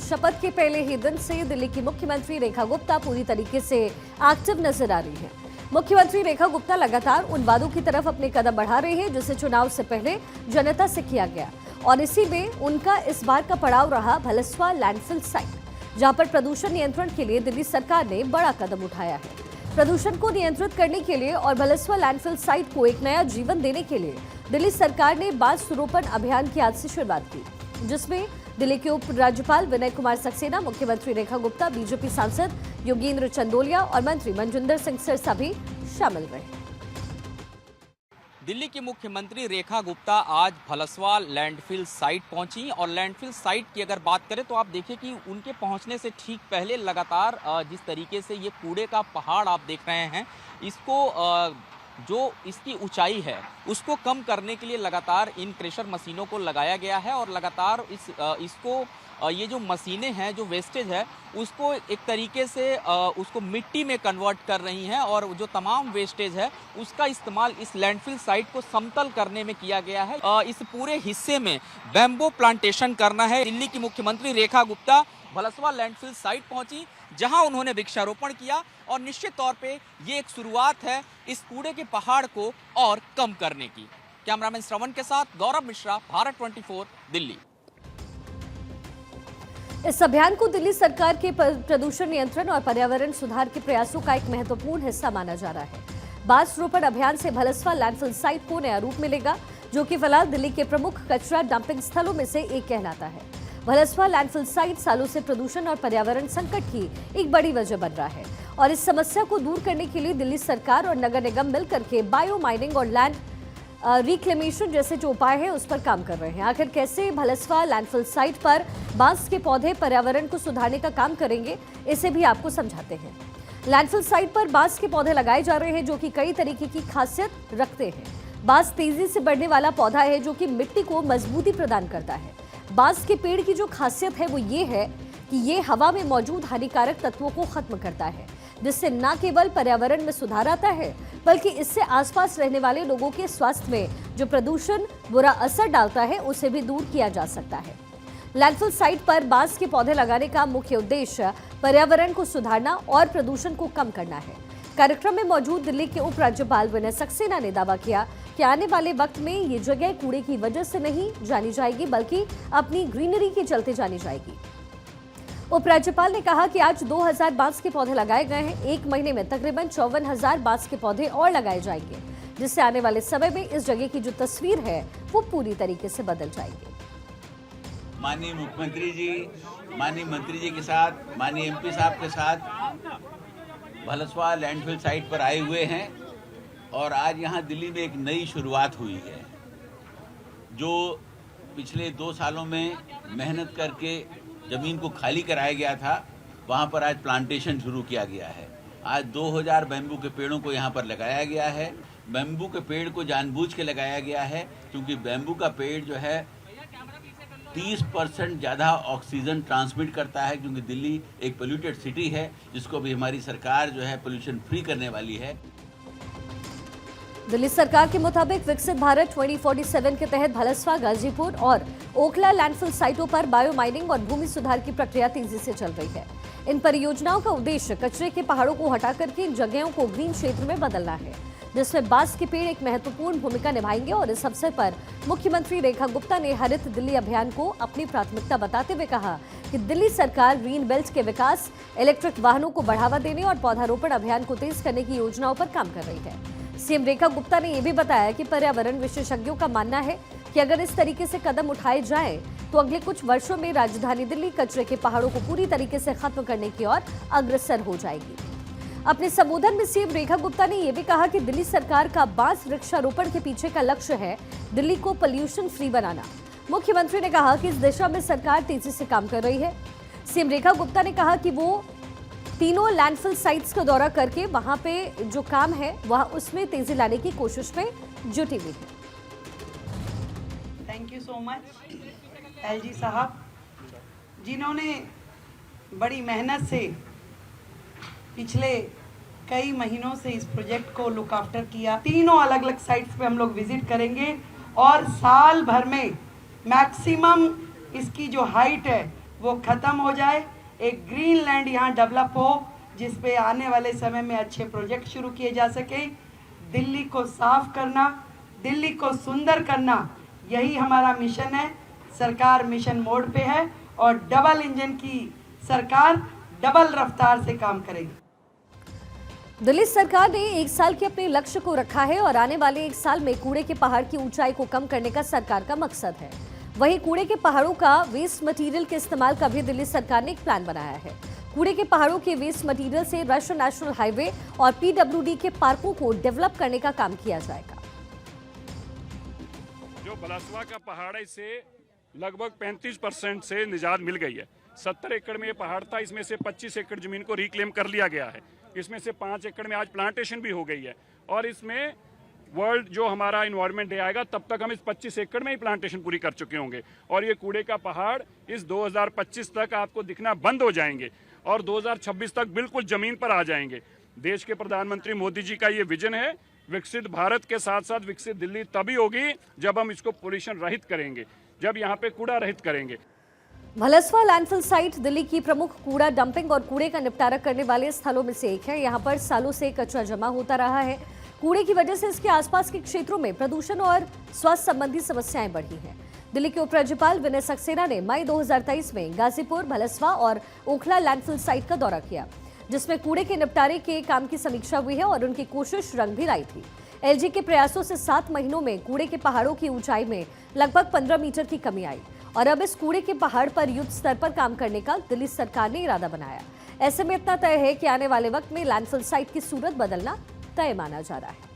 शपथ के पहले ही दिन से दिल्ली की मुख्यमंत्री रेखा गुप्ता पूरी तरीके से एक्टिव नजर आ रही हैं। मुख्यमंत्री रेखा गुप्ता लगातार उन वादों की तरफ अपने कदम बढ़ा रहे हैं जिसे चुनाव से पहले जनता से किया गया, और इसी में उनका इस बार का पड़ाव रहा भलसवा लैंडफिल साइट, जहां पर प्रदूषण नियंत्रण के लिए दिल्ली सरकार ने बड़ा कदम उठाया है। प्रदूषण को नियंत्रित करने के लिए और भलसवा लैंडफिल साइट को एक नया जीवन देने के लिए दिल्ली सरकार ने बांस रोपण अभियान की आज से शुरुआत की, जिसमें दिल्ली के उपराज्यपाल विनय कुमार सक्सेना, मुख्यमंत्री रेखा गुप्ता, बीजेपी सांसद योगेंद्र चंदोलिया और मंत्री मनजिंदर सिंह सिरसा भी शामिल रहे। दिल्ली की मुख्यमंत्री रेखा गुप्ता आज भलसवा लैंडफिल साइट पहुंची, और लैंडफिल साइट की अगर बात करें तो आप देखिए कि उनके पहुंचने से ठीक पहले लगातार जिस तरीके से ये कूड़े का पहाड़ आप देख रहे हैं, इसको जो इसकी ऊंचाई है उसको कम करने के लिए लगातार इन क्रेशर मशीनों को लगाया गया है, और लगातार इसको ये जो मशीनें हैं, जो वेस्टेज है उसको एक तरीके से उसको मिट्टी में कन्वर्ट कर रही हैं, और जो तमाम वेस्टेज है उसका इस्तेमाल इस लैंडफिल साइट को समतल करने में किया गया है। इस पूरे हिस्से में बैम्बू प्लांटेशन करना है। दिल्ली की मुख्यमंत्री रेखा गुप्ता भलसवा लैंडफिल साइट पहुंची, जहां उन्होंने वृक्षारोपण किया, और निश्चित तौर पे ये एक शुरुआत है इस कूड़े के पहाड़ को और कम करने की। कैमरामैन श्रवण के साथ गौरव मिश्रा, भारत 24, दिल्ली। इस अभियान को दिल्ली सरकार के प्रदूषण नियंत्रण और पर्यावरण सुधार के प्रयासों का एक महत्वपूर्ण हिस्सा माना जा रहा है। बांस रोपण अभियान से भलसवा लैंडफिल साइट को नया रूप मिलेगा, जो कि फिलहाल दिल्ली के प्रमुख कचरा डंपिंग स्थलों में से एक कहलाता है। भलसवा लैंडफिल साइट सालों से प्रदूषण और पर्यावरण संकट की एक बड़ी वजह बन रहा है, और इस समस्या को दूर करने के लिए दिल्ली सरकार और नगर निगम मिलकर के बायो माइनिंग और लैंड रिक्लेमेशन जैसे जो उपाय है उस पर काम कर रहे हैं। आखिर कैसे भलसवा लैंडफिल साइट पर बांस के पौधे पर्यावरण को सुधारने का काम करेंगे, इसे भी आपको समझाते हैं। लैंडफिल साइट पर बांस के पौधे लगाए जा रहे हैं जो कि कई तरीके की खासियत रखते हैं। बांस तेजी से बढ़ने वाला पौधा है जो कि मिट्टी को मजबूती प्रदान करता है। बांस के पेड़ की जो खासियत है वो ये है कि ये हवा में मौजूद हानिकारक तत्वों को खत्म करता है, जिससे न केवल पर्यावरण में सुधार आता है बल्कि इससे आसपास रहने वाले लोगों के स्वास्थ्य में जो प्रदूषण बुरा असर डालता है उसे भी दूर किया जा सकता है। लैंडफिल साइट पर बांस के पौधे लगाने का मुख्य उद्देश्य पर्यावरण को सुधारना और प्रदूषण को कम करना है। कार्यक्रम में मौजूद दिल्ली के उपराज्यपाल विनय सक्सेना ने दावा किया कि आने वाले वक्त में ये जगह कूड़े की वजह से नहीं जानी जाएगी बल्कि अपनी ग्रीनरी के चलते जानी जाएगी। उपराज्यपाल ने कहा कि आज 2000 बांस के पौधे लगाए गए हैं। एक महीने में तकरीबन 54,000 बांस के पौधे और लगाए जाएंगे, जिससे आने वाले समय में इस जगह की जो तस्वीर है वो पूरी तरीके से बदल जाएगी। माननीय मुख्यमंत्री जी, माननीय मंत्री जी के साथ, माननीय एमपी साहब के साथ भलसवा लैंडफिल साइट पर आए हुए हैं, और आज यहाँ दिल्ली में एक नई शुरुआत हुई है। जो पिछले 2 सालों में मेहनत करके ज़मीन को खाली कराया गया था, वहाँ पर आज प्लांटेशन शुरू किया गया है। आज 2000 बैम्बू के पेड़ों को यहाँ पर लगाया गया है। बैम्बू के पेड़ को जानबूझ के लगाया गया है क्योंकि बैम्बू का पेड़ जो है 30% ज़्यादा ऑक्सीजन ट्रांसमिट करता है, क्योंकि दिल्ली एक पोल्यूटेड सिटी है जिसको भी हमारी सरकार जो है पोल्यूशन फ्री करने वाली है। दिल्ली सरकार के मुताबिक विकसित भारत 2047 के तहत भलसवा, गाजीपुर और ओखला लैंडफिल साइटों पर बायो माइनिंग और भूमि सुधार की प्रक्रिया तेजी से चल रही है। इन परियोजनाओं का उद्देश्य कचरे के पहाड़ों को हटा करके इन जगहों को ग्रीन क्षेत्र में बदलना है, जिसमें बांस के पेड़ एक महत्वपूर्ण भूमिका निभाएंगे। और इस अवसर पर मुख्यमंत्री रेखा गुप्ता ने हरित दिल्ली अभियान को अपनी प्राथमिकता बताते हुए कहा कि दिल्ली सरकार ग्रीन बेल्ट के विकास, इलेक्ट्रिक वाहनों को बढ़ावा देने और पौधारोपण अभियान को तेज करने की योजनाओं पर काम कर रही है। सीएम रेखा गुप्ता ने यह भी बताया कि पर्यावरण विशेषज्ञों का मानना है कि अगर इस तरीके से कदम उठाए जाएं तो अगले कुछ वर्षों में राजधानी दिल्ली कचरे के पहाड़ों को पूरी तरीके से खत्म करने की ओर अग्रसर हो जाएगी। अपने संबोधन में सीएम रेखा गुप्ता ने यह भी कहा कि दिल्ली सरकार का बांस वृक्षारोपण के पीछे का लक्ष्य है दिल्ली को पोल्यूशन फ्री बनाना। मुख्यमंत्री ने कहा कि इस दिशा में सरकार तेजी से काम कर रही है। सीएम रेखा गुप्ता ने कहा कि वो तीनों लैंडफिल साइट्स का दौरा करके वहां पे जो काम है वह उसमें तेजी लाने की कोशिश में जुटी हुई है। Thank you so much LG साहब, जिन्होंने बड़ी मेहनत से पिछले कई महीनों से इस प्रोजेक्ट को लुक आफ्टर किया। तीनों अलग अलग साइट्स पे हम लोग विजिट करेंगे और साल भर में मैक्सिमम इसकी जो हाइट है वो ख़त्म हो जाए, एक ग्रीन लैंड यहाँ डेवलप हो जिस पे आने वाले समय में अच्छे प्रोजेक्ट शुरू किए जा सके। दिल्ली को साफ करना, दिल्ली को सुंदर करना, यही हमारा मिशन है। सरकार मिशन मोड पे है और डबल इंजन की सरकार डबल रफ्तार से काम करेगी। दिल्ली सरकार ने 1 साल के अपने लक्ष्य को रखा है और आने वाले 1 साल में कूड़े के पहाड़ की ऊंचाई को कम करने का सरकार का मकसद है। वहीं कूड़े के पहाड़ों का वेस्ट मटेरियल के इस्तेमाल का भी दिल्ली सरकार ने एक प्लान बनाया है। कूड़े के पहाड़ों के वेस्ट मटेरियल से राष्ट्रीय नेशनल हाईवे और पीडब्ल्यूडी के पार्कों को डेवलप करने का काम किया जाएगा। जो बलसवा का पहाड़ है, इससे लगभग 35% से निजात मिल गई है। 70 एकड़ में ये पहाड़ था, इसमें से 25 एकड़ जमीन को रिक्लेम कर लिया गया है। इसमें से 5 एकड़ में आज प्लांटेशन भी हो गई है और इसमें वर्ल्ड जो हमारा इन्वायरमेंट डे आएगा तब तक हम इस 25 एकड़ में ही प्लांटेशन पूरी कर चुके होंगे और ये कूड़े का पहाड़ इस 2025 तक आपको दिखना बंद हो जाएंगे और 2026 तक बिल्कुल जमीन पर आ जाएंगे। देश के प्रधानमंत्री मोदी जी का ये विजन है। विकसित भारत के साथ साथ विकसित दिल्ली तभी होगी जब हम इसको पोल्यूशन रहित करेंगे, जब यहाँ पे कूड़ा रहित करेंगे। भलसवा लैंडफिल साइट दिल्ली की प्रमुख कूड़ा डंपिंग और कूड़े का निपटारा करने वाले स्थलों में से एक है। यहाँ पर सालों से कचरा जमा होता रहा है। कूड़े की वजह से इसके आसपास के क्षेत्रों में प्रदूषण और स्वास्थ्य संबंधी समस्याएं बढ़ी हैं। दिल्ली के उपराज्यपाल विनय सक्सेना ने मई 2023 में गाजीपुर, भलसवा और ओखला लैंडफिल साइट का दौरा किया, जिसमें कूड़े के निपटारे के काम की समीक्षा हुई है और उनकी कोशिश रंग भी लाई थी। एलजी के प्रयासों से 7 महीनों में कूड़े के पहाड़ों की ऊंचाई में लगभग 15 मीटर की कमी आई और अब इस कूड़े के पहाड़ पर युद्ध स्तर पर काम करने का दिल्ली सरकार ने इरादा बनाया। ऐसे में इतना तय है कि आने वाले वक्त में लैंडफिल साइट की सूरत बदलना तय माना जा रहा है।